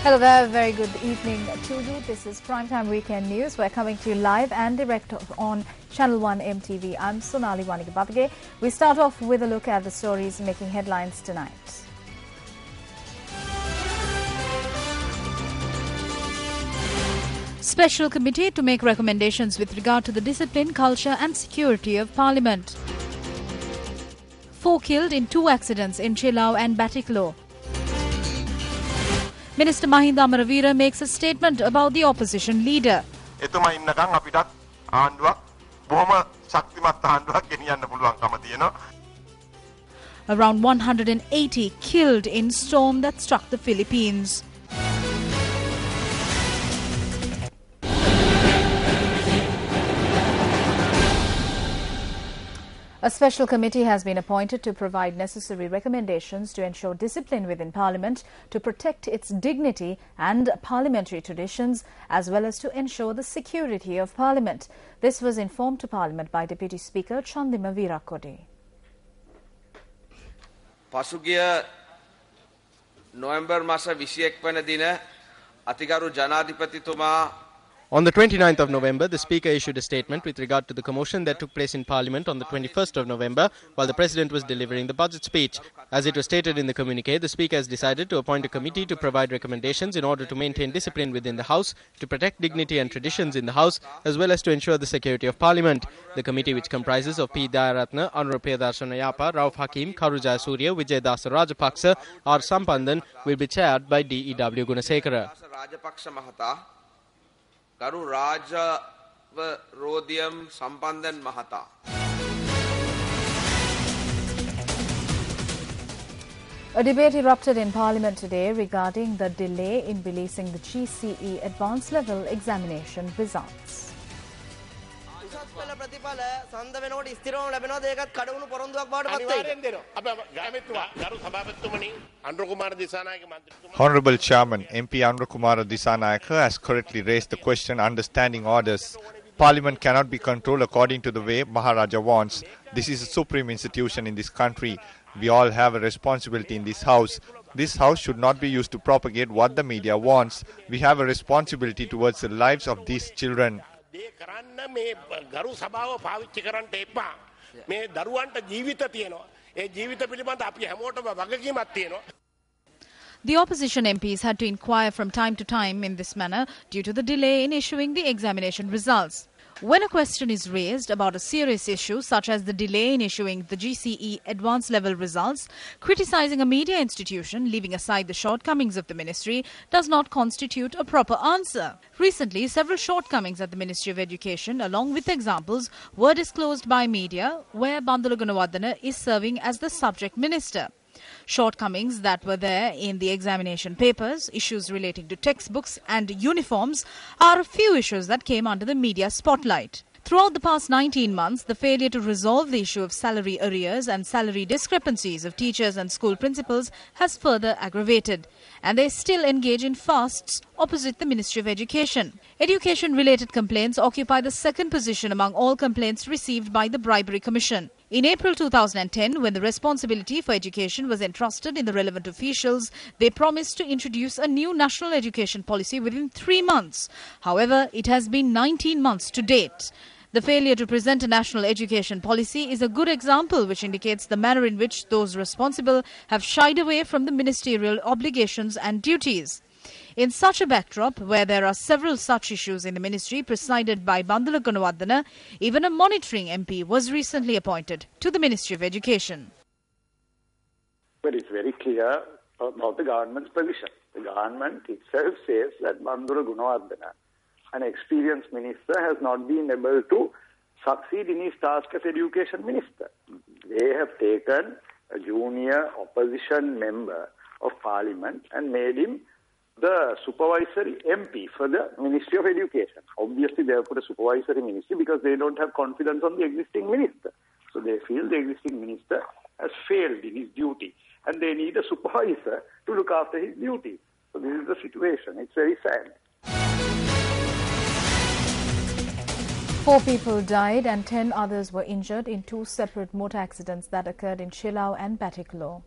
Hello there, very good evening to you. This is Primetime Weekend News. We're coming to you live and direct on Channel 1 MTV. I'm Sonali Wanigabapage. We start off with a look at the stories making headlines tonight. Special committee to make recommendations with regard to the discipline, culture and security of Parliament. 4 killed in 2 accidents in Chilao and Batiklo. Minister Mahinda Amaravira makes a statement about the opposition leader. Around 180 killed in storm that struck the Philippines. A special committee has been appointed to provide necessary recommendations to ensure discipline within Parliament, to protect its dignity and parliamentary traditions, as well as to ensure the security of Parliament. This was informed to Parliament by Deputy Speaker Chandima Virakode. පසුගිය නොවැම්බර් මාස 21 වන දින අතිගරු ජනාධිපතිතුමා. On the 29th of November, the Speaker issued a statement with regard to the commotion that took place in Parliament on the 21st of November while the President was delivering the budget speech. As it was stated in the communique, the Speaker has decided to appoint a committee to provide recommendations in order to maintain discipline within the House, to protect dignity and traditions in the House, as well as to ensure the security of Parliament. The committee, which comprises of P. Dayaratna, Anura Priyadarshana Yapa, Rauf Hakim, Karujaya Surya, Vijay Dasa Rajapaksa, R. Sampandan, will be chaired by D.E.W. Gunasekara. ගරු රාජවරෝධියම් සම්පන්දන් මහතා. A debate erupted in Parliament today regarding the delay in releasing the GCE advanced level examination results. Honourable Chairman MP Anura Disanayake has correctly raised the question understanding orders. Parliament cannot be controlled according to the way Maharaja wants. This is a supreme institution in this country. We all have a responsibility in this house. This house should not be used to propagate what the media wants. We have a responsibility towards the lives of these children. The opposition MPs had to inquire from time to time in this manner due to the delay in issuing the examination results. When a question is raised about a serious issue such as the delay in issuing the GCE advanced level results, criticizing a media institution, leaving aside the shortcomings of the ministry, does not constitute a proper answer. Recently, several shortcomings at the Ministry of Education, along with examples, were disclosed by media, where Bandula Gunawaddana is serving as the subject minister. Shortcomings that were there in the examination papers, issues relating to textbooks and uniforms, are a few issues that came under the media spotlight. Throughout the past 19 months, the failure to resolve the issue of salary arrears and salary discrepancies of teachers and school principals has further aggravated, and they still engage in fasts opposite the Ministry of Education. Education-related complaints occupy the second position among all complaints received by the Bribery Commission. In April 2010, when the responsibility for education was entrusted in the relevant officials, they promised to introduce a new national education policy within 3 months. However, it has been 19 months to date. The failure to present a national education policy is a good example which indicates the manner in which those responsible have shied away from the ministerial obligations and duties. In such a backdrop, where there are several such issues in the ministry presided by Bandula Gunawaddana, even a monitoring MP was recently appointed to the Ministry of Education. But it's very clear about the government's position. The government itself says that Bandula Gunawaddana, an experienced minister, has not been able to succeed in his task as education minister. They have taken a junior opposition member of Parliament and made him the supervisory MP for the Ministry of Education. Obviously, they have put a supervisory ministry because they don't have confidence on the existing minister. So they feel the existing minister has failed in his duty and they need a supervisor to look after his duty. So this is the situation. It's very sad. 4 people died and 10 others were injured in 2 separate motor accidents that occurred in Chilao and Batiklo.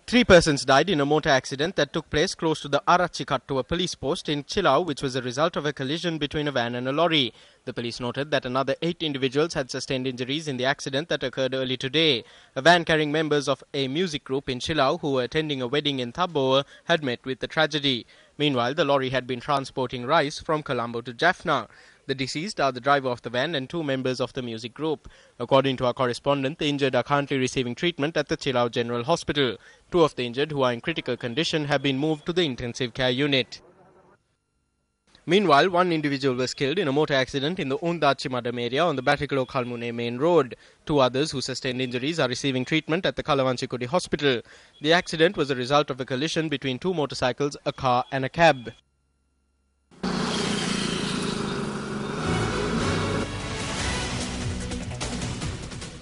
3 persons died in a motor accident that took place close to the Arachikattua police post in Chilau, which was a result of a collision between a van and a lorry. The police noted that another 8 individuals had sustained injuries in the accident that occurred early today. A van carrying members of a music group in Chilau who were attending a wedding in Thabboa had met with the tragedy. Meanwhile, the lorry had been transporting rice from Colombo to Jaffna. The deceased are the driver of the van and 2 members of the music group. According to our correspondent, the injured are currently receiving treatment at the Chilau General Hospital. 2 of the injured, who are in critical condition, have been moved to the intensive care unit. Meanwhile, 1 individual was killed in a motor accident in the Undachimadam area on the Batikalo-Kalmune main road. 2 others who sustained injuries are receiving treatment at the Kalawanchikudi hospital. The accident was a result of a collision between 2 motorcycles, a car and a cab.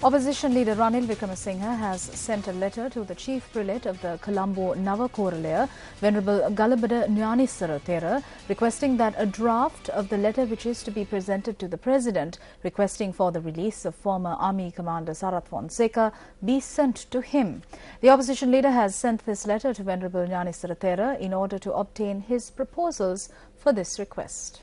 Opposition leader Ranil Wickremesinghe has sent a letter to the chief prelate of the Colombo Navakoralaya, Venerable Galabada Nyanisara Thera, requesting that a draft of the letter which is to be presented to the President, requesting for the release of former Army Commander Sarath Fonseca, be sent to him. The opposition leader has sent this letter to Venerable Nyanisara Thera in order to obtain his proposals for this request.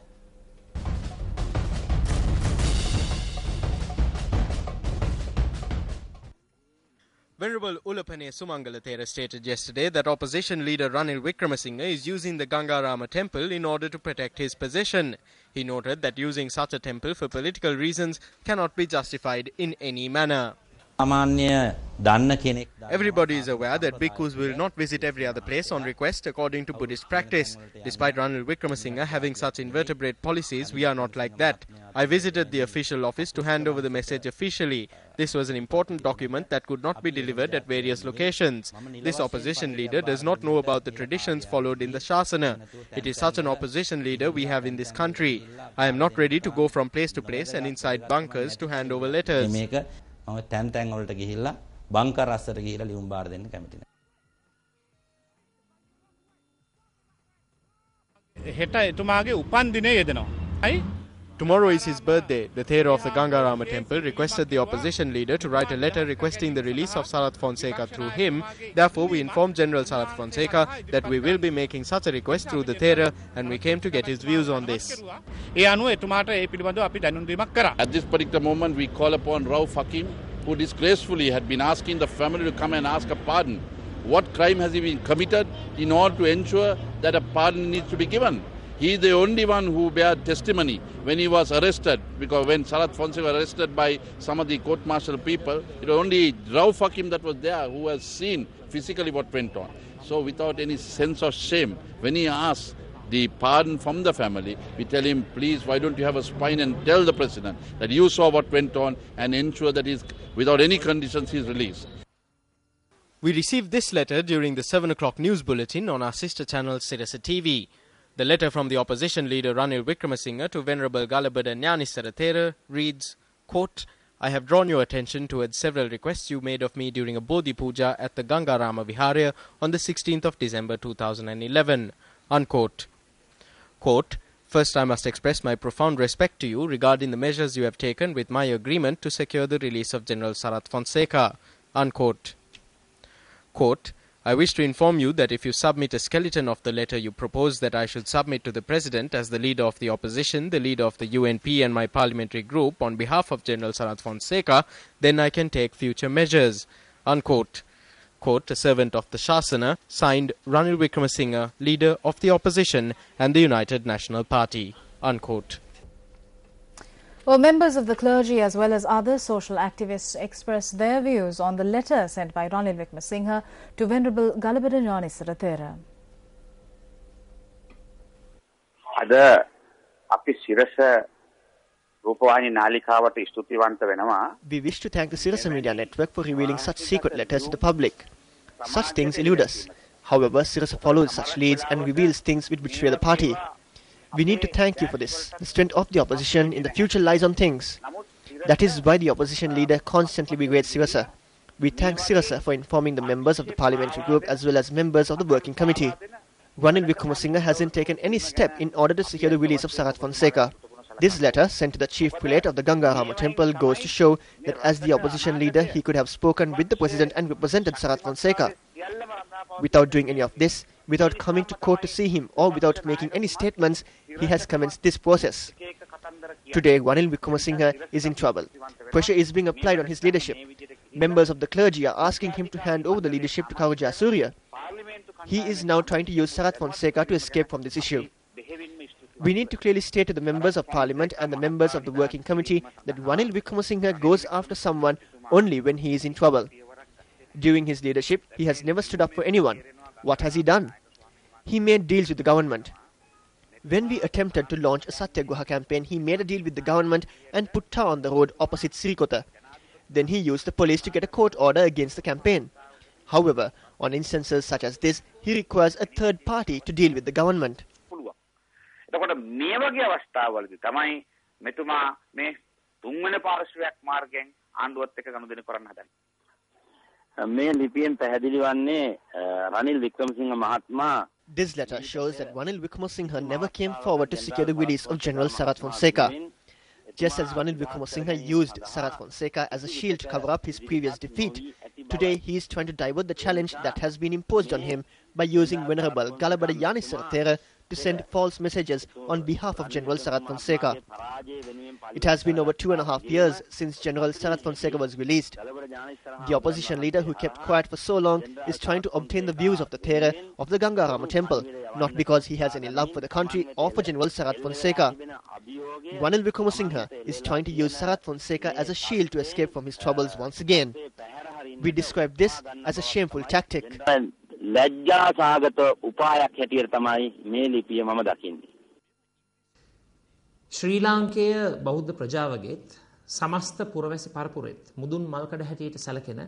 Venerable Ulapane Sumangala Thera stated yesterday that opposition leader Ranil Wickremesinghe is using the Gangarama temple in order to protect his position. He noted that using such a temple for political reasons cannot be justified in any manner. Everybody is aware that bhikkhus will not visit every other place on request according to Buddhist practice. Despite Ranil Wickremesinghe having such invertebrate policies, we are not like that. I visited the official office to hand over the message officially. This was an important document that could not be delivered at various locations. This opposition leader does not know about the traditions followed in the Shasana. It is such an opposition leader we have in this country. I am not ready to go from place to place and inside bunkers to hand over letters. Tomorrow is his birthday. The Thera of the Gangarama temple requested the opposition leader to write a letter requesting the release of Sarath Fonseca through him. Therefore, we informed General Sarath Fonseca that we will be making such a request through the Thera, and we came to get his views on this. At this particular moment, we call upon Rauf Hakim, who disgracefully had been asking the family to come and ask a pardon. What crime has he been committed in order to ensure that a pardon needs to be given? He is the only one who bear testimony when he was arrested, because when Sarath Fonseca was arrested by some of the court-martial people, it was only Rauf Hakim that was there who has seen physically what went on. So without any sense of shame, when he asks the pardon from the family, we tell him, please, why don't you have a spine and tell the President that you saw what went on and ensure that he's, without any conditions, he is released. We received this letter during the 7 o'clock news bulletin on our sister channel Sirasa TV. The letter from the opposition leader Ranil Wickremesinghe to Venerable Galabada Nyanisara Thera reads, quote, I have drawn your attention towards several requests you made of me during a Bodhi Puja at the Gangarama Viharya on the 16th of December 2011. Unquote. Quote, first I must express my profound respect to you regarding the measures you have taken with my agreement to secure the release of General Sarath Fonseca. Unquote. Quote, I wish to inform you that if you submit a skeleton of the letter you propose that I should submit to the President as the leader of the opposition, the leader of the UNP and my parliamentary group on behalf of General Sarath Fonseca, then I can take future measures. Unquote. Quote, a servant of the Shasana, signed Ranil Wickremesinghe, leader of the opposition and the United National Party. Unquote. Well, members of the clergy as well as other social activists expressed their views on the letter sent by Ranil Wickremesinghe to Venerable Galabada Nyanisara Thera. We wish to thank the Sirasa Media Network for revealing such secret letters to the public. Such things elude us. However, Sirasa follows such leads and reveals things which betray the party. We need to thank you for this. The strength of the opposition in the future lies on things. That is why the opposition leader constantly berates Sirasa. We thank Sirasa for informing the members of the parliamentary group as well as members of the working committee. Ranil Wickremesinghe hasn't taken any step in order to secure the release of Sarath Fonseca. This letter, sent to the chief prelate of the Gangarama temple, goes to show that as the opposition leader, he could have spoken with the President and represented Sarath Fonseca. Without doing any of this, without coming to court to see him, or without making any statements, he has commenced this process. Today, Ranil Wickramasinghe is in trouble. Pressure is being applied on his leadership. Members of the clergy are asking him to hand over the leadership to Khawaja Surya. He is now trying to use Sarath Fonseca to escape from this issue. We need to clearly state to the members of parliament and the members of the working committee that Ranil Wickramasinghe goes after someone only when he is in trouble. During his leadership, he has never stood up for anyone. What has he done? He made deals with the government. When we attempted to launch a Satyagraha campaign, he made a deal with the government and put tar on the road opposite Sirikota. Then he used the police to get a court order against the campaign. However, on instances such as this, he requires a third party to deal with the government. එතකොට මේ වගේ අවස්ථාවලදී තමයි මෙතුමා මේ තුන්වෙනි පාර්ශ්වයක් මාර්ගයෙන් ආණ්ඩුවත් එක්ක ගනුදෙනු කරන්න හදන්නේ. මේ ලිපියෙන් පැහැදිලි වන්නේ රනිල් වික්‍රමසිංහ මහත්මයා. This letter shows that Ranil Wickramasinghe never came forward to secure the release of General Sarath Fonseca. Just as Ranil Wickramasinghe used Sarath Fonseca as a shield to cover up his previous defeat, today he is trying to divert the challenge that has been imposed on him by using Venerable Galabada Yanisarathera to send false messages on behalf of General Sarath Fonseca. It has been over 2.5 years since General Sarath Fonseca was released. The opposition leader who kept quiet for so long is trying to obtain the views of the Thera of the Gangarama temple, not because he has any love for the country or for General Sarath Fonseca. Ranil Wickramasinghe is trying to use Sarath Fonseca as a shield to escape from his troubles once again. We describe this as a shameful tactic. ලැජ්ජාසහගත උපායක් හැටියට තමයි මේ ලිපිය මම දකින්නේ. ශ්‍රී ලාංකේය බෞද්ධ ප්‍රජාවගේත් සමස්ත පුරවැසි පරපුරෙත් මුදුන් මල්කඩ හැටියට සැලකෙන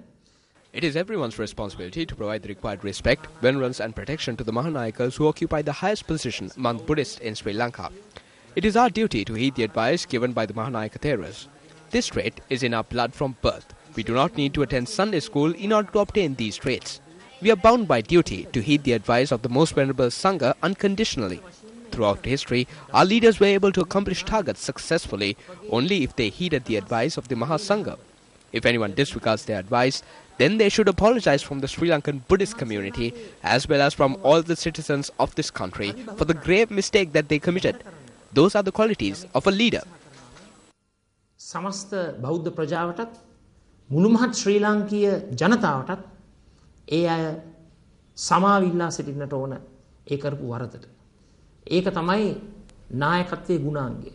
It is everyone's responsibility to provide the required respect, venerance and protection to the Mahanayakas who occupy the highest position among Buddhists in Sri Lanka. It is our duty to heed the advice given by the Mahanayaka Theras. This trait is in our blood from birth. We do not need to attend Sunday school in order to obtain these traits. We are bound by duty to heed the advice of the Most Venerable Sangha unconditionally. Throughout history, our leaders were able to accomplish targets successfully only if they heeded the advice of the Mahasangha. If anyone disregards their advice, then they should apologize from the Sri Lankan Buddhist community as well as from all the citizens of this country for the grave mistake that they committed. Those are the qualities of a leader. සමස්ත බෞද්ධ ප්‍රජාවටත් මුළුමහත් ශ්‍රී ලාංකීය ජනතාවටත් ඒ අය සමාවිල්ලා සිටින්නට ඕන ඒ කරපු වරදට. ඒක තමයි නායකත්වයේ ගුණාංගය.